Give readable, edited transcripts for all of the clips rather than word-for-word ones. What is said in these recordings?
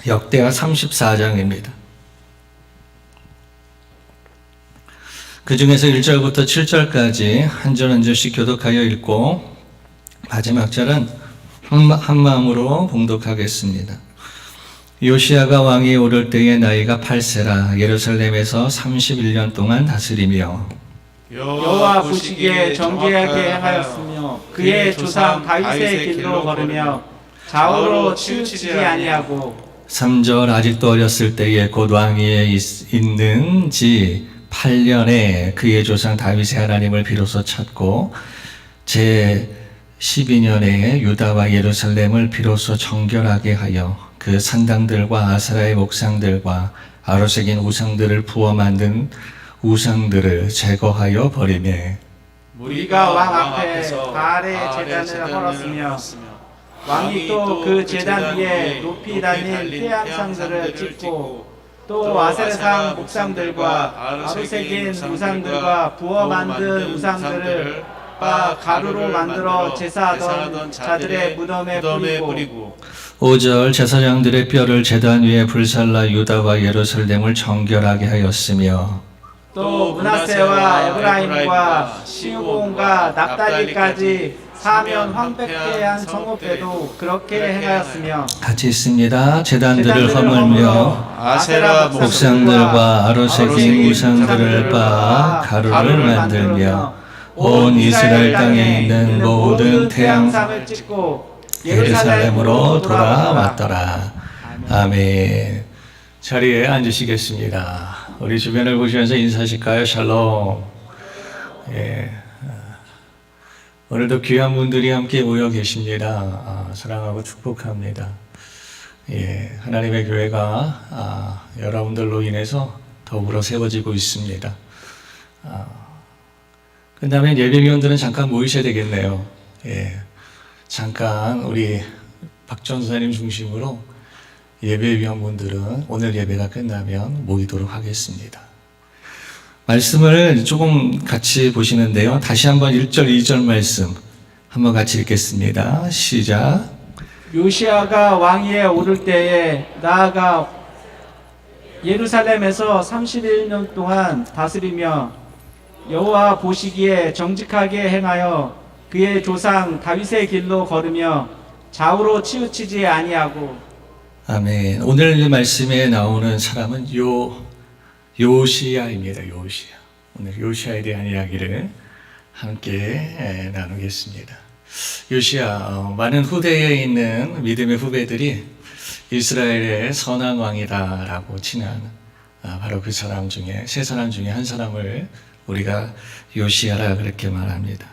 역대하 34장입니다. 그 중에서 1절부터 7절까지 한 절 한 절씩 교독하여 읽고 마지막 절은 한 마음으로 봉독하겠습니다. 요시야가 왕위에 오를 때의 나이가 8세라 예루살렘에서 31년 동안 다스리며 여호와 보시기에 정죄하게 행하였으며 그의 조상 다윗의 길로 걸으며 좌우로 치우치지 아니하고 3절 아직도 어렸을 때에 곧 왕위에 있는 지 8년에 그의 조상 다윗의 하나님을 비로소 찾고 제 12년에 유다와 예루살렘을 비로소 정결하게 하여 그 산당들과 아세라의 목상들과 아로새긴 우상들을 부어 만든 우상들을 제거하여 버리매 우리가 왕 앞에 바알의 제단을 헐었으며 왕이 또 그 제단 위에 높이 달린 태양상들을 찍고 또 아세라상 목상들과 아로새긴 우상들과 부어 만든 우상들을 바 가루로 만들어 제사하던 자들의 무덤에 뿌리고 5절 제사장들의 뼈를 제단 위에 불살라 유다와 예루살렘을 정결하게 하였으며 또 므낫세와 에브라임과 시므온과 납달리까지 사면 황폐케 한 성읍에도 그렇게 행하였으며 같이 있습니다. 제단들을 허물며 아세라 목상들과 아로새긴 우상들을 빻아 가루를 만들며 온 이스라엘 땅에 있는 모든 태양상을 찍고 예루살렘으로 돌아왔더라. 아멘. 자리에 앉으시겠습니다. 우리 주변을 보시면서 인사하실까요? 샬롬. 예. 오늘도 귀한 분들이 함께 모여 계십니다. 사랑하고 축복합니다. 예. 하나님의 교회가 여러분들로 인해서 더불어 세워지고 있습니다. 끝나면 예배위원들은 잠깐 모이셔야 되겠네요. 예. 잠깐 우리 박 전사님 중심으로 예배위원분들은 오늘 예배가 끝나면 모이도록 하겠습니다. 말씀을 조금 같이 보시는데요. 다시 한번 1절, 2절 말씀 한번 같이 읽겠습니다. 시작. 요시야가 왕위에 오를 때에 나아가 예루살렘에서 31년 동안 다스리며 여호와 보시기에 정직하게 행하여 그의 조상 다윗의 길로 걸으며 좌우로 치우치지 아니하고 아멘. 오늘 말씀에 나오는 사람은 요시야입니다. 요시야. 오늘 요시야에 대한 이야기를 함께 나누겠습니다. 요시야, 많은 후대에 있는 믿음의 후배들이 이스라엘의 선한 왕이다라고 칭한 바로 그 사람 중에 세 사람 중에 한 사람을 우리가 요시야라 그렇게 말합니다.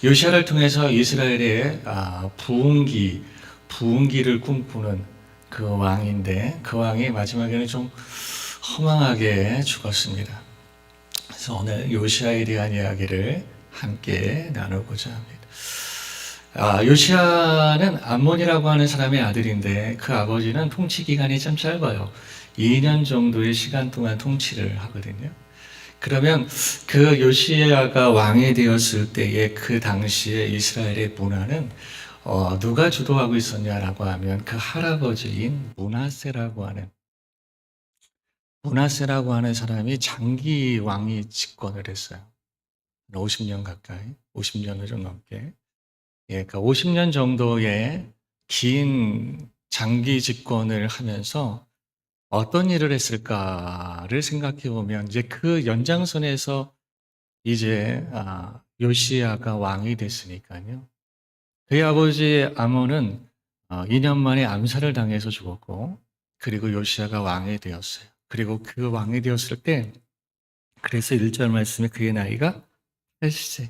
요시야를 통해서 이스라엘의 부흥기를 꿈꾸는 그 왕인데 그 왕이 마지막에는 좀 허망하게 죽었습니다. 그래서 오늘 요시야에 대한 이야기를 함께 나누고자 합니다. 요시야는 암몬이라고 하는 사람의 아들인데 그 아버지는 통치 기간이 참 짧아요. 2년 정도의 시간 동안 통치를 하거든요. 그러면 그 요시야가 왕이 되었을 때의 그 당시에 이스라엘의 문화는 누가 주도하고 있었냐라고 하면 그 할아버지인 므낫세라고 하는 사람이 장기 왕이 집권을 했어요. 50년 가까이, 50년을 좀 넘게. 예, 그러니까 50년 정도의 긴 장기 집권을 하면서 어떤 일을 했을까를 생각해 보면 이제 그 연장선에서 이제 요시야가 왕이 됐으니까요. 그의 아버지 아몬은 2년 만에 암살을 당해서 죽었고, 그리고 요시야가 왕이 되었어요. 그리고 그 왕이 되었을 때, 그래서 1절 말씀에 그의 나이가 8세.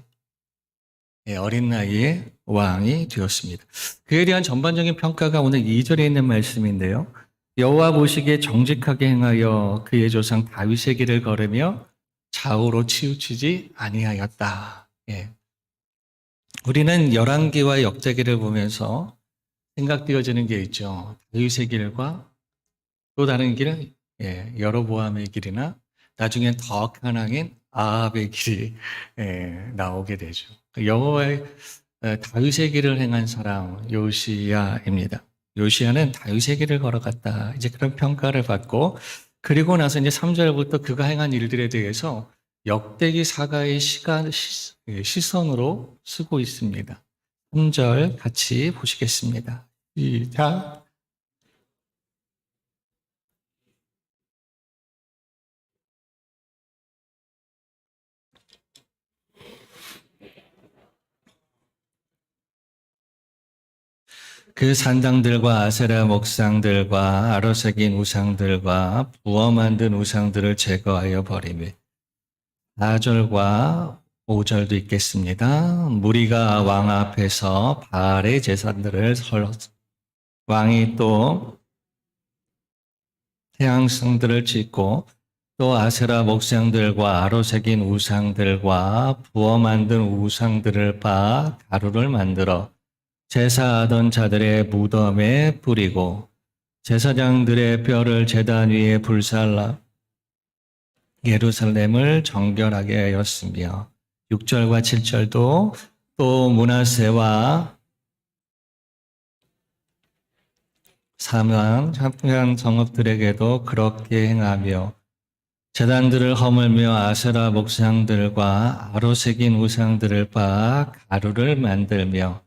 예, 어린 나이에 왕이 되었습니다. 그에 대한 전반적인 평가가 오늘 2절에 있는 말씀인데요. 여호와 보시기에 정직하게 행하여 그의 조상 다윗의 길을 걸으며 좌우로 치우치지 아니하였다. 예. 우리는 열왕기와 역대기를 보면서 생각되어지는 게 있죠. 다윗의 길과 또 다른 길은 여로보암의 길이나 나중엔 더 큰 왕인 아합의 길이 나오게 되죠. 여호와의 다윗의 길을 행한 사람 요시야입니다. 요시야는 다윗의 길을 걸어갔다. 이제 그런 평가를 받고, 그리고 나서 이제 3절부터 그가 행한 일들에 대해서 역대기 사가의 시선으로 쓰고 있습니다. 3절 같이 보시겠습니다. 시작. 그 산당들과 아세라 목상들과 아로새긴 우상들과 부어 만든 우상들을 제거하여 버리며 4절과 5절도 있겠습니다. 무리가 왕 앞에서 바알의 제사들을 왕이 또 태양성들을 짓고 또 아세라 목상들과 아로새긴 우상들과 부어 만든 우상들을 바 가루를 만들어 제사하던 자들의 무덤에 뿌리고 제사장들의 뼈를 제단 위에 불살라 예루살렘을 정결하게 하였으며 6절과 7절도 또 므낫세와 사망 합당 성읍들에게도 그렇게 행하며 제단들을 허물며 아세라 목상들과 아로새긴 우상들을 바 가루를 만들며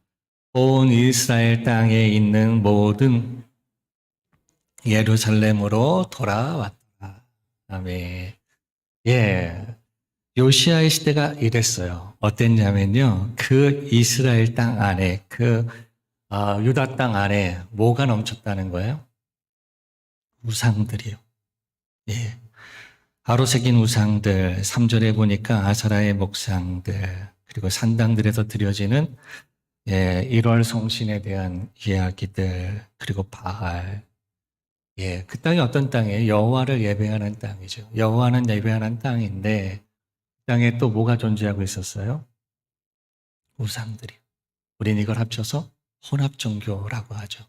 온 이스라엘 땅에 있는 모든 예루살렘으로 돌아왔다. 아멘. 예. 요시아의 시대가 이랬어요. 어땠냐면요. 그 이스라엘 땅 안에, 유다 땅 안에 뭐가 넘쳤다는 거예요? 우상들이요. 예. 아로새긴 우상들, 3절에 보니까 아사라의 목상들, 그리고 산당들에서 드려지는 1월 성신에 대한 이야기들, 그리고 바알. 예, 그 땅이 어떤 땅이에요? 여호와를 예배하는 땅이죠. 여호와는 예배하는 땅인데, 그 땅에 또 뭐가 존재하고 있었어요? 우상들이. 우린 이걸 합쳐서 혼합종교라고 하죠.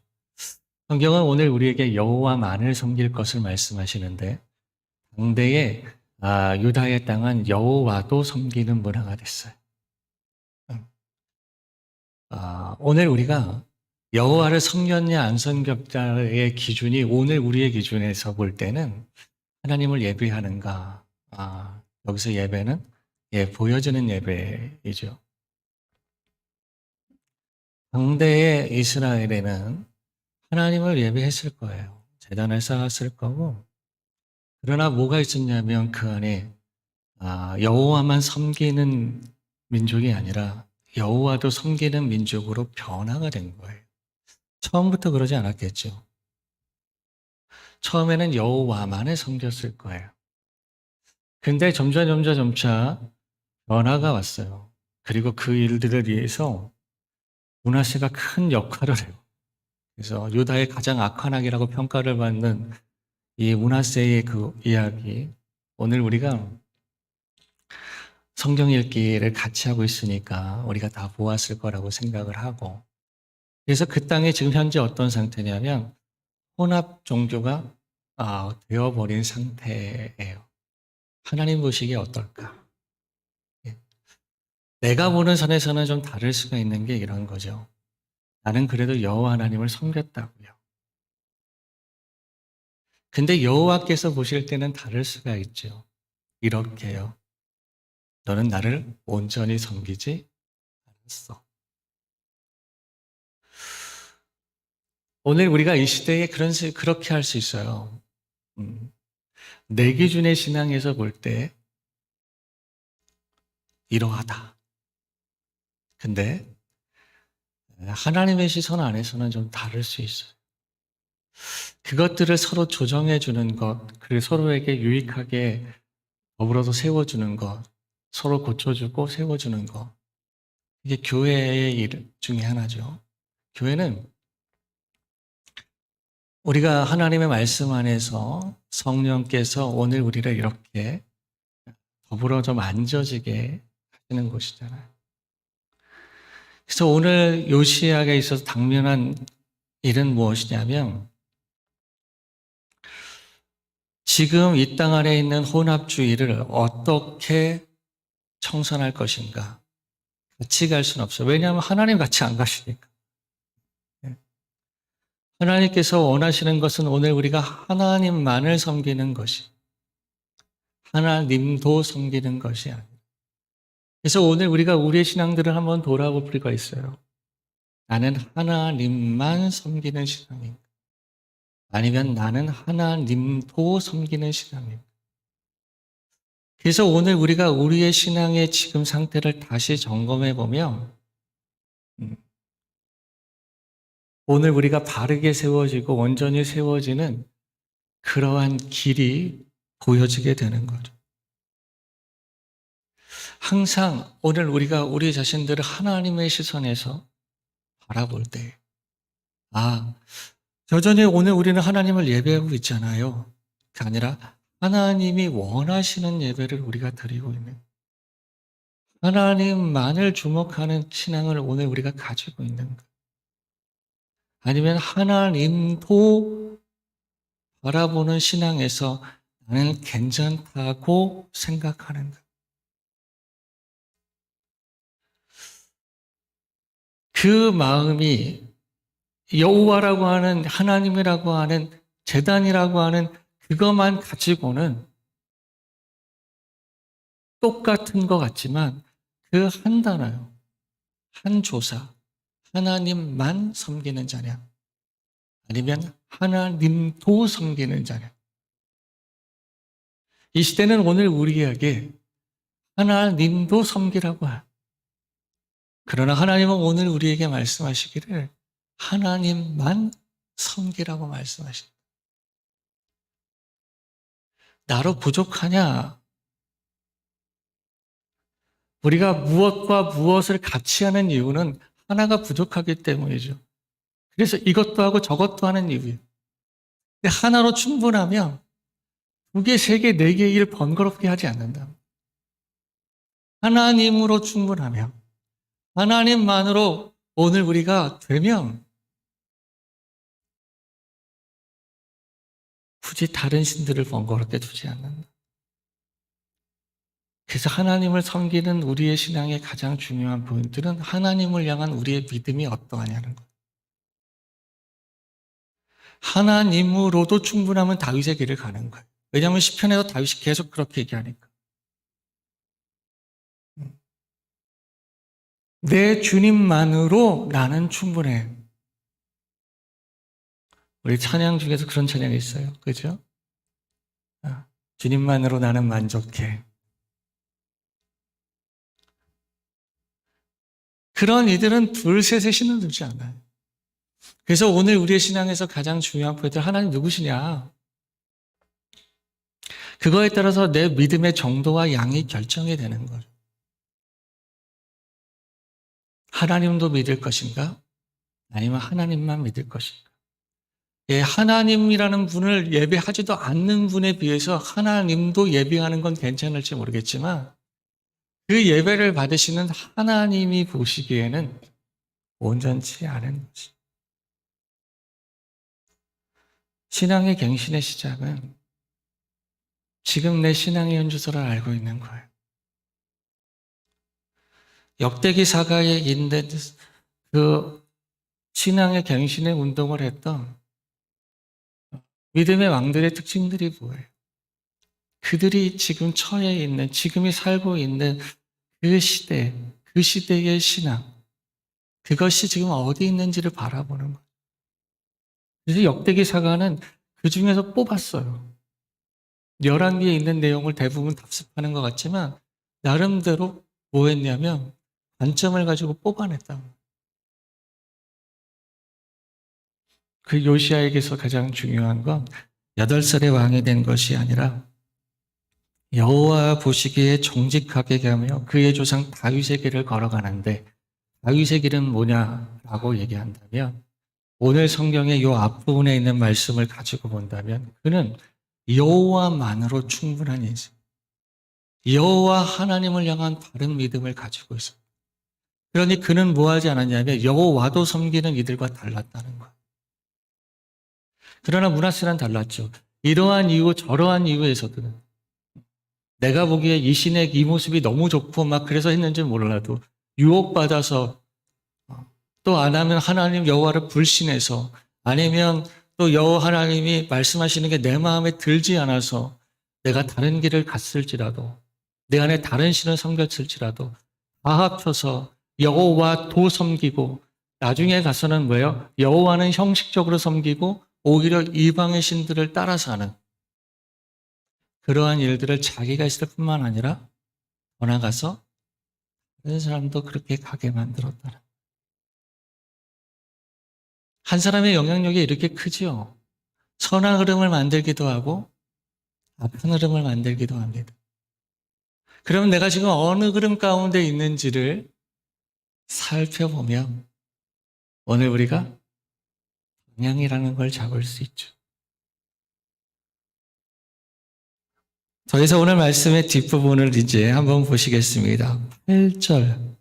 성경은 오늘 우리에게 여호와만을 섬길 것을 말씀하시는데, 당대의 유다의 땅은 여호와도 섬기는 문화가 됐어요. 오늘 우리가 여호와를 섬겼냐 안 섬겼냐의 기준이 오늘 우리의 기준에서 볼 때는 하나님을 예배하는가, 여기서 예배는 보여주는 예배이죠. 당대의 이스라엘에는 하나님을 예배했을 거예요. 제단을 쌓았을 거고, 그러나 뭐가 있었냐면 그 안에 여호와만 섬기는 민족이 아니라 여호와도 섬기는 민족으로 변화가 된 거예요. 처음부터 그러지 않았겠죠. 처음에는 여호와만을 섬겼을 거예요. 근데 점차 변화가 왔어요. 그리고 그 일들을 위해서 므낫세가 큰 역할을 해요. 그래서 유다의 가장 악한 악이라고 평가를 받는 이 므낫세의 그 이야기, 오늘 우리가 성경 읽기를 같이 하고 있으니까 우리가 다 보았을 거라고 생각을 하고, 그래서 그 땅이 지금 현재 어떤 상태냐면 혼합 종교가 되어버린 상태예요. 하나님 보시기에 어떨까? 예. 내가 보는 선에서는 좀 다를 수가 있는 게 이런 거죠. 나는 그래도 여호와 하나님을 섬겼다고요. 근데 여호와께서 보실 때는 다를 수가 있죠. 이렇게요. 너는 나를 온전히 섬기지 않았어. 오늘 우리가 이 시대에 그렇게 할 수 있어요. 내 기준의 신앙에서 볼 때 이러하다. 근데 하나님의 시선 안에서는 좀 다를 수 있어요. 그것들을 서로 조정해 주는 것, 그리고 서로에게 유익하게 더불어서 세워주는 것, 서로 고쳐주고 세워주는 것, 이게 교회의 일 중에 하나죠. 교회는 우리가 하나님의 말씀 안에서 성령께서 오늘 우리를 이렇게 더불어 좀 만져지게 하시는 곳이잖아요. 그래서 오늘 요시야에 있어서 당면한 일은 무엇이냐면, 지금 이 땅 안에 있는 혼합주의를 어떻게 청산할 것인가. 같이 갈 수는 없어요. 왜냐하면 하나님 같이 안 가시니까. 하나님께서 원하시는 것은 오늘 우리가 하나님만을 섬기는 것이, 하나님도 섬기는 것이 아니에요. 그래서 오늘 우리가 우리의 신앙들을 한번 돌아볼 필요가 있어요. 나는 하나님만 섬기는 신앙인가? 아니면 나는 하나님도 섬기는 신앙인가? 그래서 오늘 우리가 우리의 신앙의 지금 상태를 다시 점검해 보면 오늘 우리가 바르게 세워지고 온전히 세워지는 그러한 길이 보여지게 되는 거죠. 항상 오늘 우리가 우리 자신들을 하나님의 시선에서 바라볼 때, 여전히 오늘 우리는 하나님을 예배하고 있잖아요. 그게 아니라 하나님이 원하시는 예배를 우리가 드리고 있는, 하나님만을 주목하는 신앙을 오늘 우리가 가지고 있는가? 아니면 하나님도 바라보는 신앙에서 나는 괜찮다고 생각하는가? 그 마음이 여호와라고 하는, 하나님이라고 하는, 제단이라고 하는 그것만 가지고는 똑같은 것 같지만 그 한 단어요, 한 조사, 하나님만 섬기는 자냐 아니면 하나님도 섬기는 자냐. 이 시대는 오늘 우리에게 하나님도 섬기라고 해요. 그러나 하나님은 오늘 우리에게 말씀하시기를 하나님만 섬기라고 말씀하십니다. 나로 부족하냐? 우리가 무엇과 무엇을 같이 하는 이유는 하나가 부족하기 때문이죠. 그래서 이것도 하고 저것도 하는 이유예요. 근데 하나로 충분하면 2개, 3개, 4개 일 번거롭게 하지 않는다. 하나님으로 충분하면, 하나님만으로 오늘 우리가 되면 굳이 다른 신들을 번거롭게 두지 않는다. 그래서 하나님을 섬기는 우리의 신앙의 가장 중요한 포인트는 하나님을 향한 우리의 믿음이 어떠하냐는 것. 하나님으로도 충분하면 다윗의 길을 가는 거예요. 왜냐하면 시편에서 다윗이 계속 그렇게 얘기하니까. 내 주님만으로 나는 충분해. 우리 찬양 중에서 그런 찬양이 있어요. 그죠? 주님만으로 나는 만족해. 그런 이들은 둘, 셋의 신을 두지 않아요. 그래서 오늘 우리의 신앙에서 가장 중요한 포인트, 하나님 누구시냐? 그거에 따라서 내 믿음의 정도와 양이 결정이 되는 거죠. 하나님도 믿을 것인가? 아니면 하나님만 믿을 것인가? 예, 하나님이라는 분을 예배하지도 않는 분에 비해서 하나님도 예배하는 건 괜찮을지 모르겠지만 그 예배를 받으시는 하나님이 보시기에는 온전치 않은 것이. 신앙의 갱신의 시작은 지금 내 신앙의 현주소를 알고 있는 거예요. 역대기사가에 있는 그 신앙의 갱신의 운동을 했던 믿음의 왕들의 특징들이 뭐예요? 그들이 지금 처해 있는, 지금이 살고 있는 그 시대, 그 시대의 신앙, 그것이 지금 어디 있는지를 바라보는 거예요. 그래서 역대기사가는 그 중에서 뽑았어요. 열왕기에 있는 내용을 대부분 답습하는 것 같지만 나름대로 뭐 했냐면 관점을 가지고 뽑아냈다고. 그 요시야에게서 가장 중요한 건 8살의 왕이 된 것이 아니라 여호와 보시기에 정직하게 하며 그의 조상 다윗의 길을 걸어가는데, 다윗의 길은 뭐냐라고 얘기한다면 오늘 성경의 이 앞부분에 있는 말씀을 가지고 본다면 그는 여호와만으로 충분한 인생, 여호와 하나님을 향한 바른 믿음을 가지고 있어요. 그러니 그는 뭐 하지 않았냐면 여호와도 섬기는 이들과 달랐다는 거예요. 그러나 문하세는 달랐죠. 이러한 이유 저러한 이유에서도 내가 보기에 이 신의 이 모습이 너무 좋고 막 그래서 했는지 몰라도 유혹받아서 또 안 하면 하나님 여호와를 불신해서 아니면 또 여호와 하나님이 말씀하시는 게 내 마음에 들지 않아서 내가 다른 길을 갔을지라도 내 안에 다른 신을 섬겼을지라도 다 합쳐서 여호와 도 섬기고 나중에 가서는 뭐예요? 여호와는 형식적으로 섬기고 오히려 이방의 신들을 따라 사는 그러한 일들을 자기가 있을 뿐만 아니라 더 나가서 다른 사람도 그렇게 가게 만들었다는. 한 사람의 영향력이 이렇게 크지요. 선한 흐름을 만들기도 하고 나쁜 흐름을 만들기도 합니다. 그러면 내가 지금 어느 흐름 가운데 있는지를 살펴보면 오늘 우리가 방향이라는 걸 잡을 수 있죠. 더해서 오늘 말씀의 뒷부분을 이제 한번 보시겠습니다. 8절.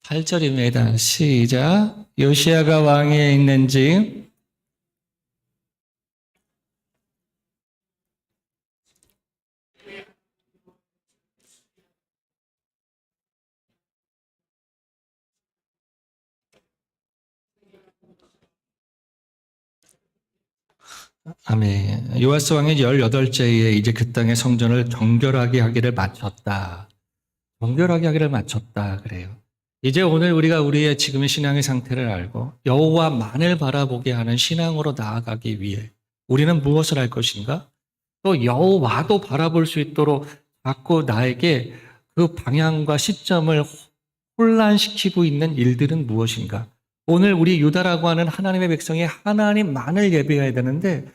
8절입니다. 시작. 요시야가 왕위에 있는지 아멘. 요아스 왕의 18제에 이제 그 땅의 성전을 정결하게 하기를 마쳤다. 정결하게 하기를 마쳤다 그래요. 이제 오늘 우리가 우리의 지금의 신앙의 상태를 알고 여호와만을 바라보게 하는 신앙으로 나아가기 위해 우리는 무엇을 할 것인가? 또 여호와도 바라볼 수 있도록 자꾸 나에게 그 방향과 시점을 혼란시키고 있는 일들은 무엇인가? 오늘 우리 유다라고 하는 하나님의 백성이 하나님만을 예배해야 되는데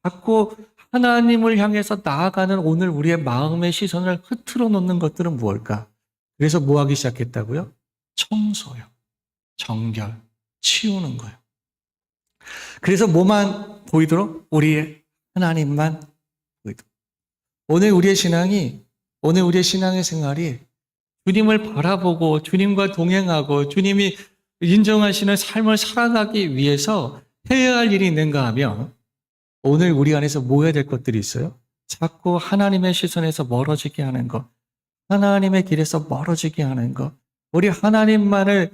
자꾸 하나님을 향해서 나아가는 오늘 우리의 마음의 시선을 흐트러 놓는 것들은 무엇일까? 그래서 뭐 하기 시작했다고요? 청소요. 정결. 치우는 거예요. 그래서 뭐만 보이도록? 우리의 하나님만 보이도록. 오늘 우리의 신앙의 생활이 주님을 바라보고 주님과 동행하고 주님이 인정하시는 삶을 살아가기 위해서 해야 할 일이 있는가 하면 오늘 우리 안에서 뭐 해야 될 것들이 있어요? 자꾸 하나님의 시선에서 멀어지게 하는 것, 하나님의 길에서 멀어지게 하는 것, 우리 하나님만을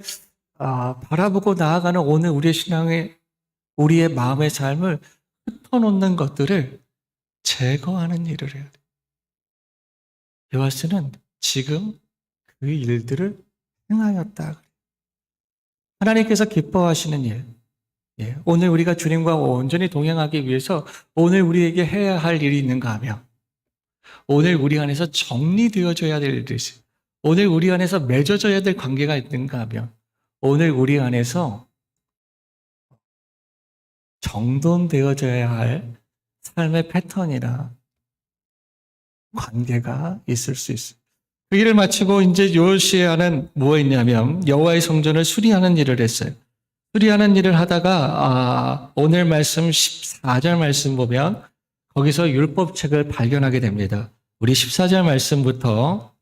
바라보고 나아가는 오늘 우리의 마음의 삶을 흩어놓는 것들을 제거하는 일을 해야 돼요. 요아스는 지금 그 일들을 행하였다. 하나님께서 기뻐하시는 일. 예, 오늘 우리가 주님과 온전히 동행하기 위해서 오늘 우리에게 해야 할 일이 있는가 하면 오늘 우리 안에서 정리되어져야 될 일이 있어요. 오늘 우리 안에서 맺어져야 될 관계가 있는가 하면 오늘 우리 안에서 정돈되어져야 할 삶의 패턴이나 관계가 있을 수 있어요. 그 일을 마치고 이제 요시야는 뭐 했냐면 여호와의 성전을 수리하는 일을 했어요. 수리하는 일을 하다가 오늘 말씀 14절 말씀 보면 거기서 율법책을 발견하게 됩니다. 우리 14절 말씀부터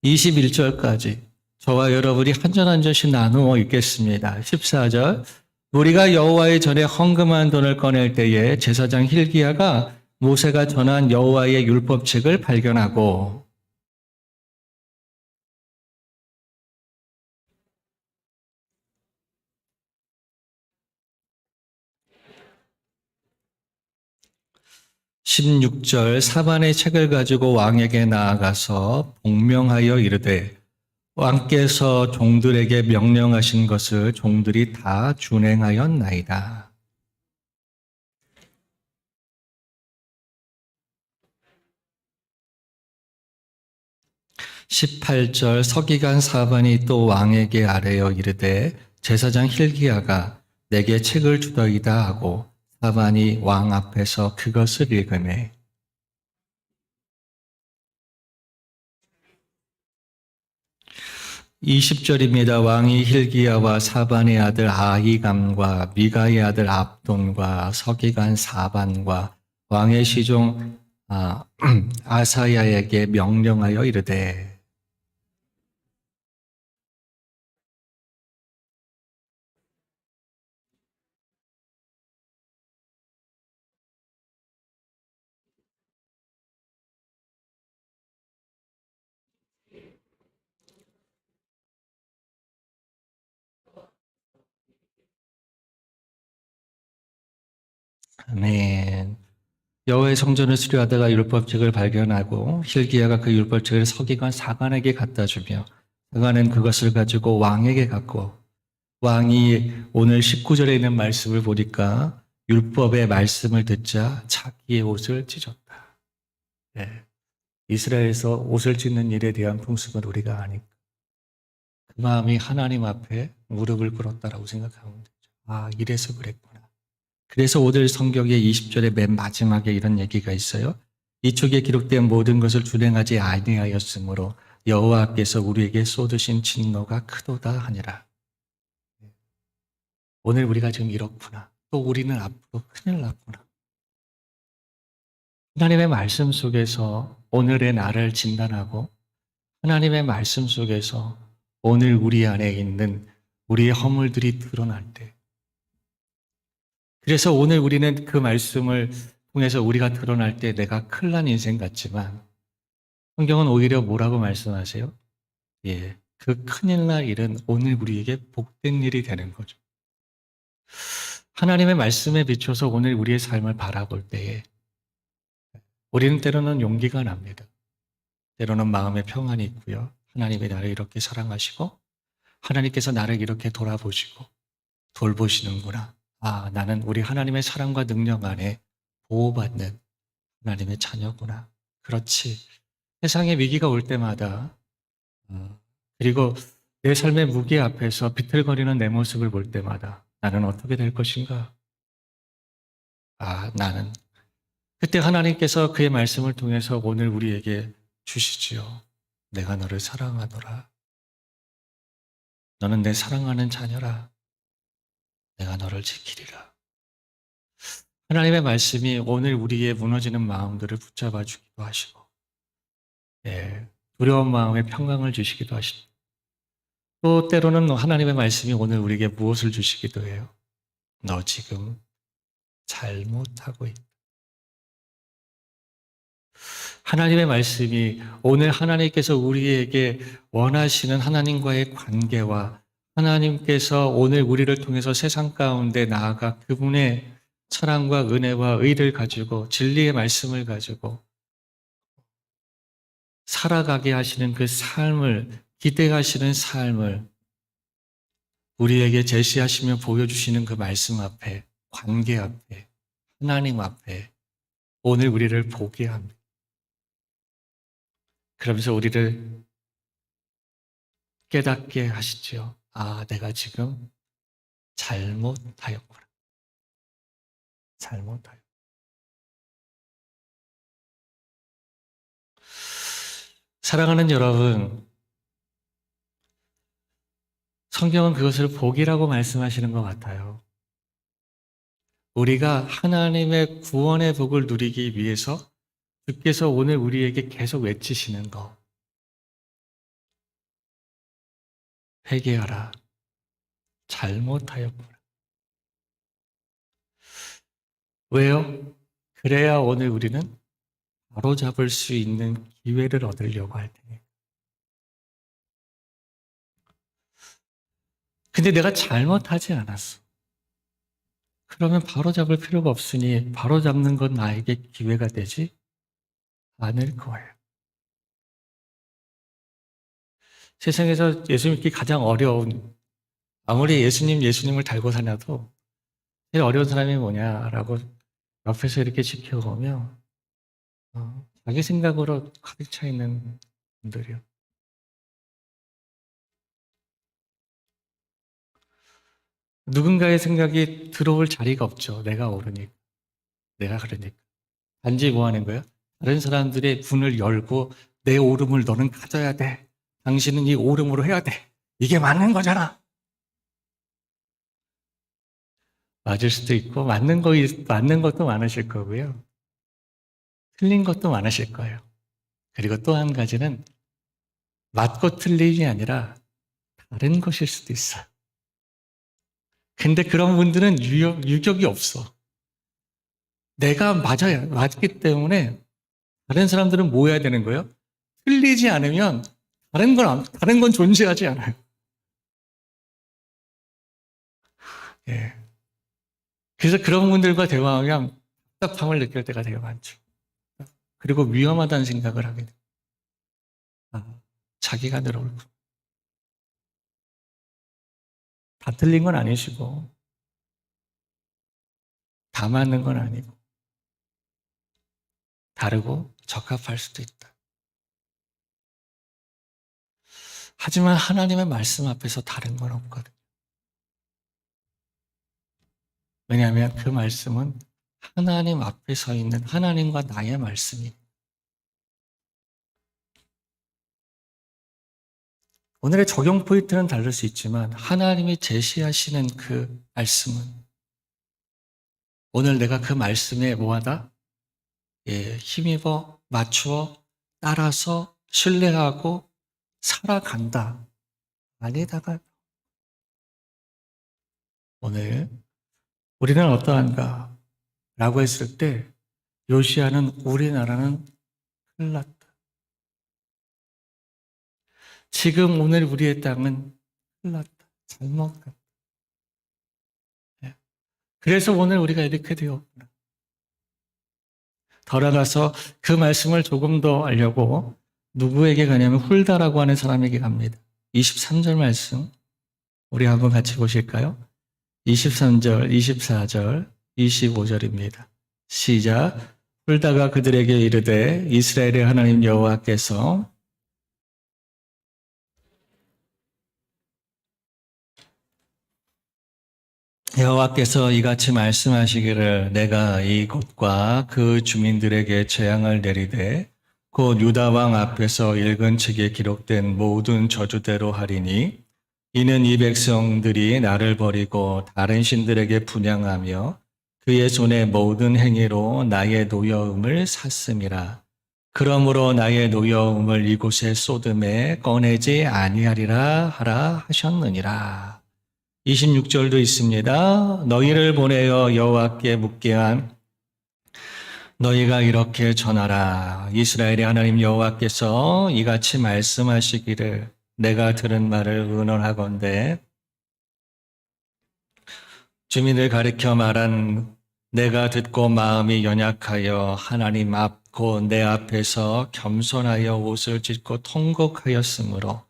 21절까지 저와 여러분이 한 절 한 절씩 나누어 읽겠습니다. 14절 우리가 여호와의 전에 헌금한 돈을 꺼낼 때에 제사장 hil기야가 모세가 전한 여호와의 율법책을 발견하고 (16절) 사반의 책을 가지고 왕에게 나아가서 복명하여 이르되 왕께서 종들에게 명령하신 것을 종들이 다 준행하였나이다. 18절 서기관 사반이 또 왕에게 아뢰어 이르되 제사장 hil기야가 내게 책을 주더이다 하고 사반이 왕 앞에서 그것을 읽으매 20절입니다. 왕이 hil기야와 사반의 아들 아히감과 미가의 아들 압돈과 서기관 사반과 왕의 시종 아사야에게 명령하여 이르되 아멘. 여호와의 성전을 수리하다가 율법책을 발견하고 hil기야가 그 율법책을 서기관 사관에게 갖다 주며 사관은 그것을 가지고 왕에게 갖고 왕이 오늘 19절에 있는 말씀을 보니까 율법의 말씀을 듣자 자기의 옷을 찢었다. 네. 이스라엘에서 옷을 찢는 일에 대한 풍습은 우리가 아니까 그 마음이 하나님 앞에 무릎을 꿇었다라고 생각하면 되죠. 아, 이래서 그랬구나. 그래서 오늘 성경의 20절의 맨 마지막에 이런 얘기가 있어요. 이 쪽에 기록된 모든 것을 준행하지 아니하였으므로 여호와께서 우리에게 쏟으신 진노가 크도다 하니라. 오늘 우리가 지금 이렇구나. 또 우리는 앞으로 큰일 났구나. 하나님의 말씀 속에서 오늘의 나를 진단하고 하나님의 말씀 속에서 오늘 우리 안에 있는 우리의 허물들이 드러날 때 그래서 오늘 우리는 그 말씀을 통해서 우리가 드러날 때 내가 큰일 난 인생 같지만 성경은 오히려 뭐라고 말씀하세요? 예, 그 큰일 날 일은 오늘 우리에게 복된 일이 되는 거죠. 하나님의 말씀에 비춰서 오늘 우리의 삶을 바라볼 때에 우리는 때로는 용기가 납니다. 때로는 마음에 평안이 있고요. 하나님이 나를 이렇게 사랑하시고 하나님께서 나를 이렇게 돌아보시고 돌보시는구나. 아, 나는 우리 하나님의 사랑과 능력 안에 보호받는 하나님의 자녀구나. 그렇지. 세상의 위기가 올 때마다 그리고 내 삶의 무게 앞에서 비틀거리는 내 모습을 볼 때마다 나는 어떻게 될 것인가? 아, 나는 그때 하나님께서 그의 말씀을 통해서 오늘 우리에게 주시지요. 내가 너를 사랑하노라. 너는 내 사랑하는 자녀라. 내가 너를 지키리라. 하나님의 말씀이 오늘 우리의 무너지는 마음들을 붙잡아 주기도 하시고 두려운 마음에 평강을 주시기도 하시고 또 때로는 하나님의 말씀이 오늘 우리에게 무엇을 주시기도 해요. 너 지금 잘못하고 있다. 하나님의 말씀이 오늘 하나님께서 우리에게 원하시는 하나님과의 관계와 하나님께서 오늘 우리를 통해서 세상 가운데 나아가 그분의 사랑과 은혜와 의를 가지고 진리의 말씀을 가지고 살아가게 하시는 그 삶을 기대하시는 삶을 우리에게 제시하시며 보여주시는 그 말씀 앞에 관계 앞에 하나님 앞에 오늘 우리를 보게 합니다. 그러면서 우리를 깨닫게 하시죠. 아, 내가 지금 잘못하였구나. 잘못하였구나. 사랑하는 여러분, 성경은 그것을 복이라고 말씀하시는 것 같아요. 우리가 하나님의 구원의 복을 누리기 위해서 주께서 오늘 우리에게 계속 외치시는 거. 회개하라. 잘못하였구나. 왜요? 그래야 오늘 우리는 바로잡을 수 있는 기회를 얻으려고 할 테니. 근데 내가 잘못하지 않았어. 그러면 바로잡을 필요가 없으니 바로잡는 건 나에게 기회가 되지 않을 거예요. 세상에서 예수 믿기 가장 어려운, 아무리 예수님을 달고 다녀도 제일 어려운 사람이 뭐냐라고 옆에서 이렇게 지켜보면 자기 생각으로 가득 차 있는 분들이요. 누군가의 생각이 들어올 자리가 없죠. 내가 옳으니까. 내가 그러니까. 단지 뭐 하는 거야? 다른 사람들의 문을 열고 내 옳음을 너는 가져야 돼. 당신은 이 옳음으로 해야 돼. 이게 맞는 거잖아. 맞을 수도 있고 맞는 것도 많으실 거고요. 틀린 것도 많으실 거예요. 그리고 또 한 가지는 맞고 틀림이 아니라 다른 것일 수도 있어요. 근데 그런 분들은 유격이 없어. 내가 맞기 때문에 다른 사람들은 뭐 해야 되는 거예요? 틀리지 않으면 다른 건 존재하지 않아요. 예. 그래서 그런 분들과 대화하면 답답함을 느낄 때가 되게 많죠. 그리고 위험하다는 생각을 하게 돼요. 자기가 늘 옳고. 다 틀린 건 아니시고, 다 맞는 건 아니고, 다르고 적합할 수도 있다. 하지만 하나님의 말씀 앞에서 다른 건 없거든요. 왜냐하면 그 말씀은 하나님 앞에 서 있는 하나님과 나의 말씀이에요. 오늘의 적용 포인트는 다를 수 있지만 하나님이 제시하시는 그 말씀은 오늘 내가 그 말씀에 뭐하다? 힘입어 맞추어 따라서 신뢰하고 살아간다. 아니다가 오늘 우리는 어떠한가? 라고 했을 때 요시야는 우리나라는 큰일 났다. 지금 오늘 우리의 땅은 큰일 났다. 잘못 갔다. 그래서 오늘 우리가 이렇게 되었구나. 더 나아가서 그 말씀을 조금 더 알려고 누구에게 가냐면 훌다라고 하는 사람에게 갑니다. 23절 말씀 우리 한번 같이 보실까요? 23절, 24절, 25절입니다. 시작. 훌다가 그들에게 이르되 이스라엘의 하나님 여호와께서 이같이 말씀하시기를 내가 이 곳과 그 주민들에게 재앙을 내리되 곧 유다 왕 앞에서 읽은 책에 기록된 모든 저주대로 하리니 이는 이 백성들이 나를 버리고 다른 신들에게 분향하며 그의 손의 모든 행위로 나의 노여움을 샀음이라. 그러므로 나의 노여움을 이곳에 쏟음에 꺼내지 아니하리라 하라 하셨느니라. 26절도 있습니다. 너희를 보내어 여호와께 묻게 한 너희가 이렇게 전하라. 이스라엘의 하나님 여호와께서 이같이 말씀하시기를 내가 들은 말을 의논하건대 주민을 가리켜 말한 내가 듣고 마음이 연약하여 하나님 앞 곧 내 앞에서 겸손하여 옷을 찢고 통곡하였으므로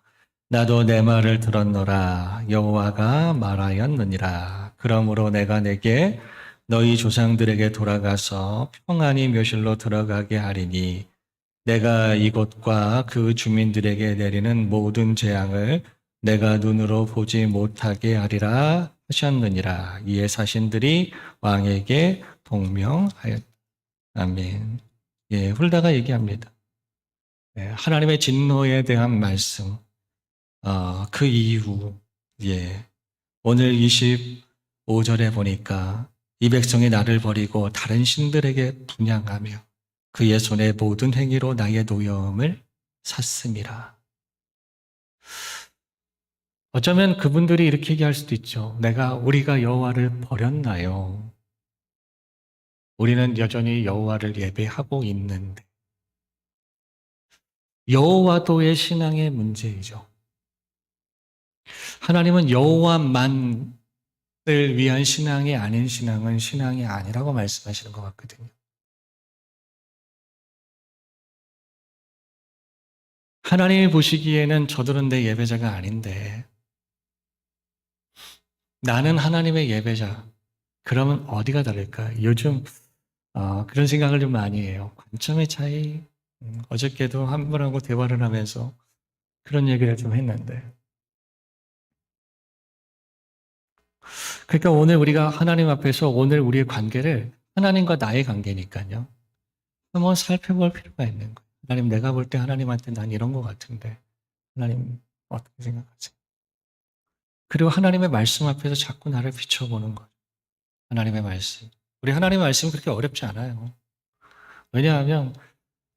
나도 내 말을 들었노라. 여호와가 말하였느니라. 그러므로 내가 내게 너희 조상들에게 돌아가서 평안히 묘실로 들어가게 하리니 내가 이곳과 그 주민들에게 내리는 모든 재앙을 내가 눈으로 보지 못하게 하리라 하셨느니라. 이에 사신들이 왕에게 동명하였다. 아멘. 훌다가 얘기합니다. 하나님의 진노에 대한 말씀. 그 이후, 오늘 25절에 보니까 이 백성이 나를 버리고 다른 신들에게 분향하며 그의 손의 모든 행위로 나의 노여움을 샀음이라. 어쩌면 그분들이 이렇게 얘기할 수도 있죠. 우리가 여호와를 버렸나요? 우리는 여전히 여호와를 예배하고 있는데. 여호와도의 신앙의 문제이죠. 하나님은 여호와만을 위한 신앙이 아닌 신앙은 신앙이 아니라고 말씀하시는 것 같거든요. 하나님이 보시기에는 저들은 내 예배자가 아닌데 나는 하나님의 예배자. 그러면 어디가 다를까? 요즘 그런 생각을 좀 많이 해요. 관점의 차이. 어저께도 한 분하고 대화를 하면서 그런 얘기를 좀 했는데 그러니까 오늘 우리가 하나님 앞에서 오늘 우리의 관계를 하나님과 나의 관계니까요. 한번 살펴볼 필요가 있는 거예요. 하나님 내가 볼 때 하나님한테 난 이런 것 같은데 하나님 어떻게 생각하세요? 그리고 하나님의 말씀 앞에서 자꾸 나를 비춰보는 거예요. 하나님의 말씀. 우리 하나님의 말씀이 그렇게 어렵지 않아요. 왜냐하면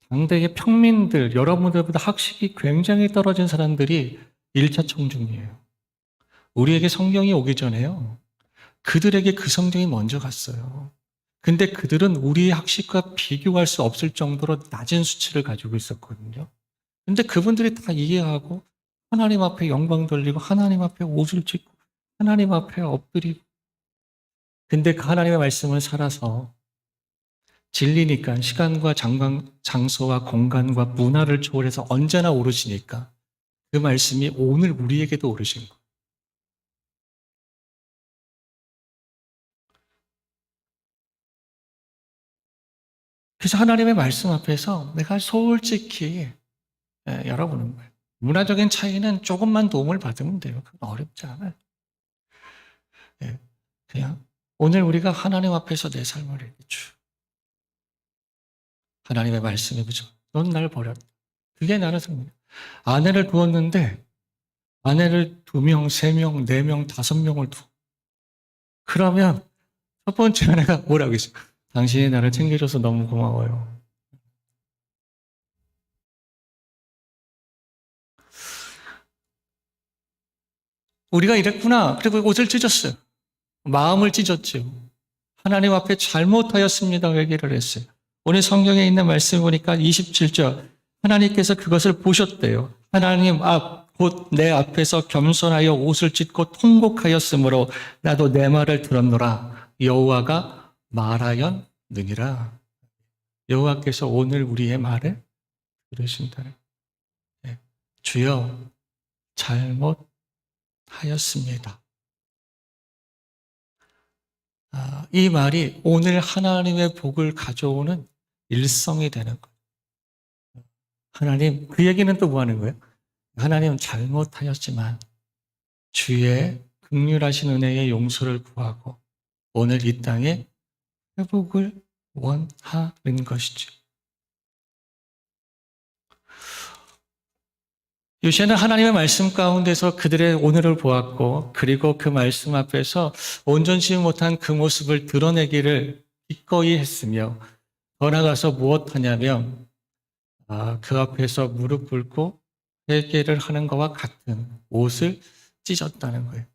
당대의 평민들, 여러분들보다 학식이 굉장히 떨어진 사람들이 1차 청중이에요. 우리에게 성경이 오기 전에요. 그들에게 그 성경이 먼저 갔어요. 근데 그들은 우리의 학식과 비교할 수 없을 정도로 낮은 수치를 가지고 있었거든요. 근데 그분들이 다 이해하고 하나님 앞에 영광 돌리고 하나님 앞에 옷을 찢고 하나님 앞에 엎드리고 근데 그 하나님의 말씀은 살아서 진리니까 시간과 장소와 공간과 문화를 초월해서 언제나 오르시니까 그 말씀이 오늘 우리에게도 오르신 거예요. 그래서 하나님의 말씀 앞에서 내가 솔직히 열어보는 거예요. 문화적인 차이는 조금만 도움을 받으면 돼요. 그건 어렵지 않아요. 예, 그냥 오늘 우리가 하나님 앞에서 내 삶을 이렇게 쭉 하나님의 말씀이 그죠? 넌 날 버렸다. 그게 나는 생각이에요. 아내를 두었는데 아내를 2명, 3명, 4명, 5명을 두. 그러면 첫 번째 아내가 뭐라고 했어요? 당신이 나를 챙겨줘서 너무 고마워요. 우리가 이랬구나. 그리고 옷을 찢었어요. 마음을 찢었죠. 하나님 앞에 잘못하였습니다. 회개를 했어요. 오늘 성경에 있는 말씀 보니까 27절. 하나님께서 그것을 보셨대요. 하나님 곧 내 앞에서 겸손하여 옷을 찢고 통곡하였으므로 나도 내 말을 들었노라. 여호와가 말하였느니라. 여호와께서 오늘 우리의 말을 들으신다는 거예요. 주여 잘못하였습니다. 이 말이 오늘 하나님의 복을 가져오는 일성이 되는 거예요. 하나님, 그 얘기는 또 뭐 하는 거예요? 하나님 잘못하였지만 주의 긍휼하신 은혜의 용서를 구하고 오늘 이 땅에 회복을 원하는 것이죠. 요시아는 하나님의 말씀 가운데서 그들의 오늘을 보았고 그리고 그 말씀 앞에서 온전치 못한 그 모습을 드러내기를 기꺼이 했으며 더 나아가서 무엇하냐면 그 앞에서 무릎 꿇고 회개를 하는 것과 같은 옷을 찢었다는 거예요.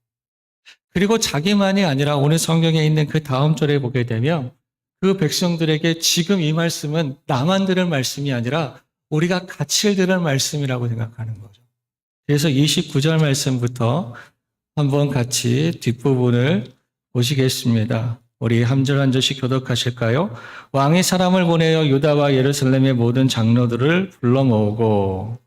그리고 자기만이 아니라 오늘 성경에 있는 그 다음 절에 보게 되면 그 백성들에게 지금 이 말씀은 나만 들을 말씀이 아니라 우리가 같이 들을 말씀이라고 생각하는 거죠. 그래서 29절 말씀부터 한번 같이 뒷부분을 보시겠습니다. 우리 한 절 한 절씩 교독하실까요? 왕이 사람을 보내어 유다와 예루살렘의 모든 장로들을 불러 모으고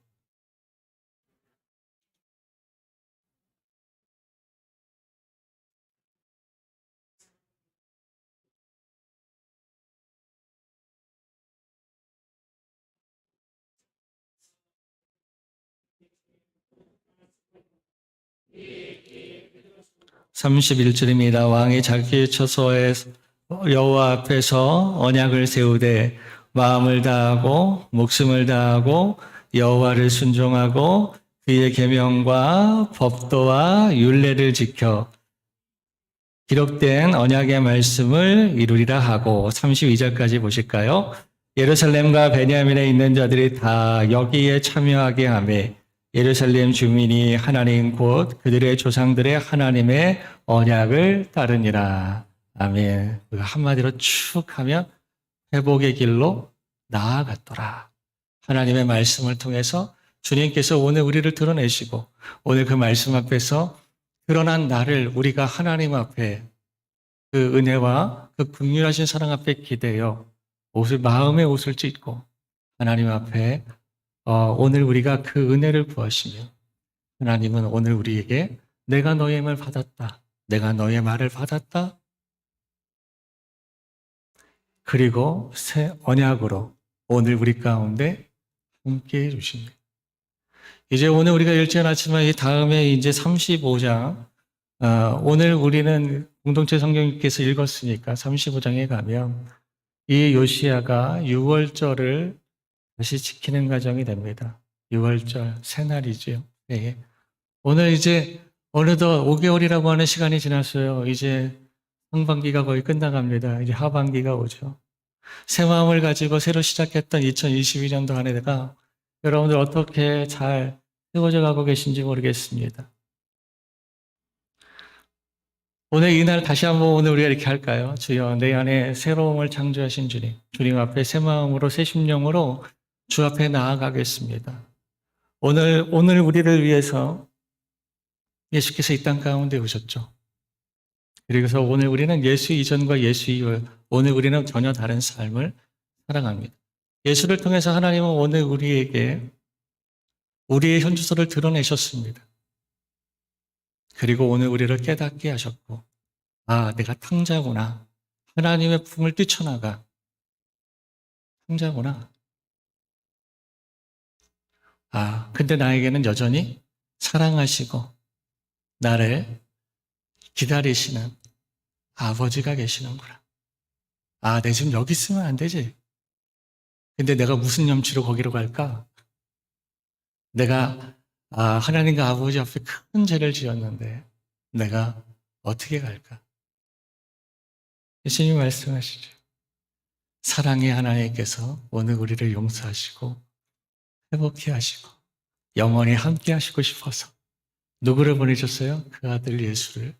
31절입니다. 왕이 자기의 처소에 여호와 앞에서 언약을 세우되 마음을 다하고 목숨을 다하고 여호와를 순종하고 그의 계명과 법도와 율례를 지켜 기록된 언약의 말씀을 이루리라 하고 32절까지 보실까요? 예루살렘과 베냐민에 있는 자들이 다 여기에 참여하게 하며 예루살렘 주민이 하나님 곧 그들의 조상들의 하나님의 언약을 따르니라. 아멘. 한마디로 쭉 하면 회복의 길로 나아갔더라. 하나님의 말씀을 통해서 주님께서 오늘 우리를 드러내시고 오늘 그 말씀 앞에서 드러난 나를 우리가 하나님 앞에 그 은혜와 그 긍휼하신 사랑 앞에 기대어 마음의 옷을 찢고 하나님 앞에 오늘 우리가 그 은혜를 구하시며 하나님은 오늘 우리에게 내가 너의 힘을 받았다. 내가 너의 말을 받았다. 그리고 새 언약으로 오늘 우리 가운데 함께해 주십니다. 이제 오늘 우리가 읽지 않았지만 이 다음에 이제 35장 오늘 우리는 공동체 성경님께서 읽었으니까 35장에 가면 이 요시야가 6월절을 다시 지키는 과정이 됩니다. 6월절 새날이죠. 네. 오늘 이제 어느덧 5개월이라고 하는 시간이 지났어요. 이제 상반기가 거의 끝나갑니다. 이제 하반기가 오죠. 새 마음을 가지고 새로 시작했던 2022년도 한 해가 여러분들 어떻게 잘 세워져 가고 계신지 모르겠습니다. 오늘 이날 다시 한번 오늘 우리가 이렇게 할까요? 주여 내 안에 새로움을 창조하신 주님, 주님 앞에 새 마음으로 새 심령으로 주 앞에 나아가겠습니다. 오늘 우리를 위해서 예수께서 이 땅 가운데 오셨죠. 그래서 오늘 우리는 예수 이전과 예수 이후, 오늘 우리는 전혀 다른 삶을 살아갑니다. 예수를 통해서 하나님은 오늘 우리에게 우리의 현주소를 드러내셨습니다. 그리고 오늘 우리를 깨닫게 하셨고, 아, 내가 탕자구나. 하나님의 품을 뛰쳐나가. 탕자구나. 아, 근데 나에게는 여전히 사랑하시고, 나를 기다리시는 아버지가 계시는구나. 아, 내 지금 여기 있으면 안 되지. 근데 내가 무슨 염치로 거기로 갈까? 내가 하나님과 아버지 앞에 큰 죄를 지었는데 내가 어떻게 갈까? 예수님이 말씀하시죠. 사랑의 하나님께서 오늘 우리를 용서하시고 회복해 하시고 영원히 함께 하시고 싶어서 누구를 보내셨어요? 그 아들 예수를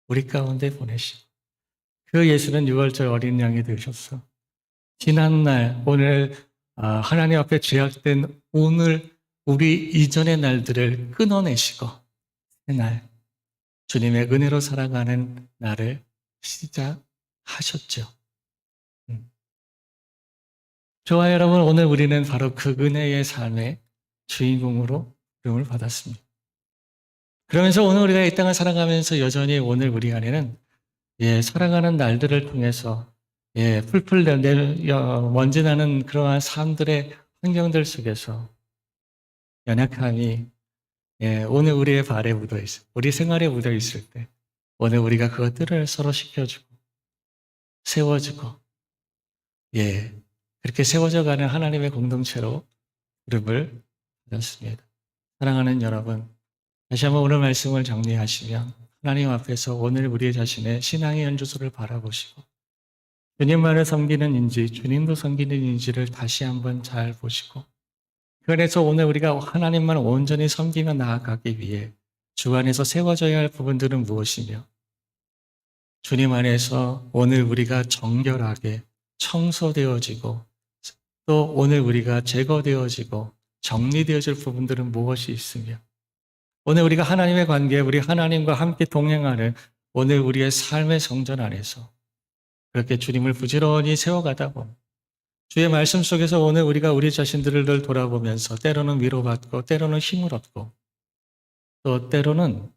우리 가운데 보내시고 그 예수는 6월절 어린 양이 되셨어. 지난날 오늘 하나님 앞에 죄악된 오늘 우리 이전의 날들을 끊어내시고 새날 주님의 은혜로 살아가는 날을 시작하셨죠. 좋아요, 여러분. 오늘 우리는 바로 그 은혜의 삶의 주인공으로 부름을 받았습니다. 그러면서 오늘 우리가 이 땅을 살아가면서 여전히 오늘 우리 안에는 살아가는 날들을 통해서 풀풀 먼지 나는 그러한 삶들의 환경들 속에서 연약함이 오늘 우리의 발에 묻어 있어, 우리 생활에 묻어 있을 때 오늘 우리가 그것들을 서로 시켜주고 세워주고 그렇게 세워져가는 하나님의 공동체로 부름을 받았습니다. 사랑하는 여러분, 다시 한번 오늘 말씀을 정리하시면 하나님 앞에서 오늘 우리 자신의 신앙의 연주소를 바라보시고 주님만을 섬기는 인지, 주님도 섬기는 인지를 다시 한번 잘 보시고 그래서 오늘 우리가 하나님만 온전히 섬기며 나아가기 위해 주 안에서 세워져야 할 부분들은 무엇이며 주님 안에서 오늘 우리가 정결하게 청소되어지고 또 오늘 우리가 제거되어지고 정리되어질 부분들은 무엇이 있으며 오늘 우리가 하나님의 관계, 우리 하나님과 함께 동행하는 오늘 우리의 삶의 성전 안에서 그렇게 주님을 부지런히 세워가다 보면 주의 말씀 속에서 오늘 우리가 우리 자신들을 돌아보면서 때로는 위로받고 때로는 힘을 얻고 또 때로는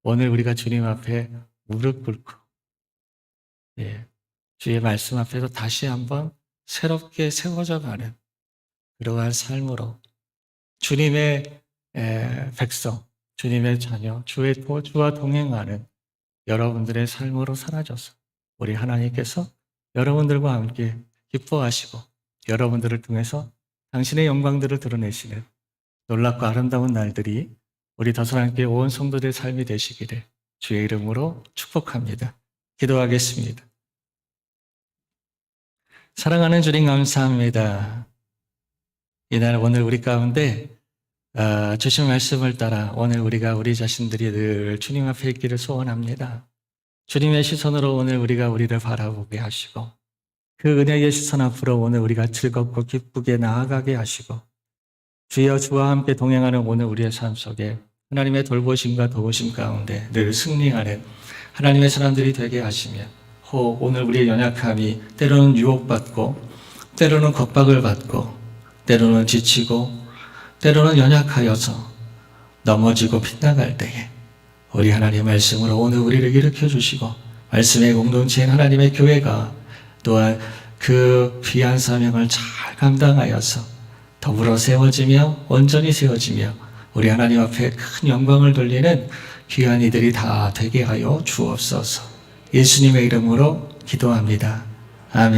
오늘 우리가 주님 앞에 무릎 꿇고 주의 말씀 앞에서 다시 한번 새롭게 세워져 가는 그러한 삶으로 주님의 백성, 주님의 자녀, 주와 동행하는 여러분들의 삶으로 사라져서 우리 하나님께서 여러분들과 함께 기뻐하시고 여러분들을 통해서 당신의 영광들을 드러내시는 놀랍고 아름다운 날들이 우리 더사랑교회 온 성도들의 삶이 되시기를 주의 이름으로 축복합니다. 기도하겠습니다. 사랑하는 주님 감사합니다. 이날 오늘 우리 가운데 주신 말씀을 따라 오늘 우리가 우리 자신들이 늘 주님 앞에 있기를 소원합니다. 주님의 시선으로 오늘 우리가 우리를 바라보게 하시고 그 은혜의 시선 앞으로 오늘 우리가 즐겁고 기쁘게 나아가게 하시고 주여 주와 함께 동행하는 오늘 우리의 삶 속에 하나님의 돌보심과 도우심 가운데 늘 승리하는 하나님의 사람들이 되게 하시며 혹 오늘 우리의 연약함이 때로는 유혹받고 때로는 겁박을 받고 때로는 지치고 때로는 연약하여서 넘어지고 빗나갈 때에 우리 하나님의 말씀으로 오늘 우리를 일으켜 주시고 말씀의 공동체인 하나님의 교회가 또한 그 귀한 사명을 잘 감당하여서 더불어 세워지며 온전히 세워지며 우리 하나님 앞에 큰 영광을 돌리는 귀한 이들이 다 되게 하여 주옵소서. 예수님의 이름으로 기도합니다.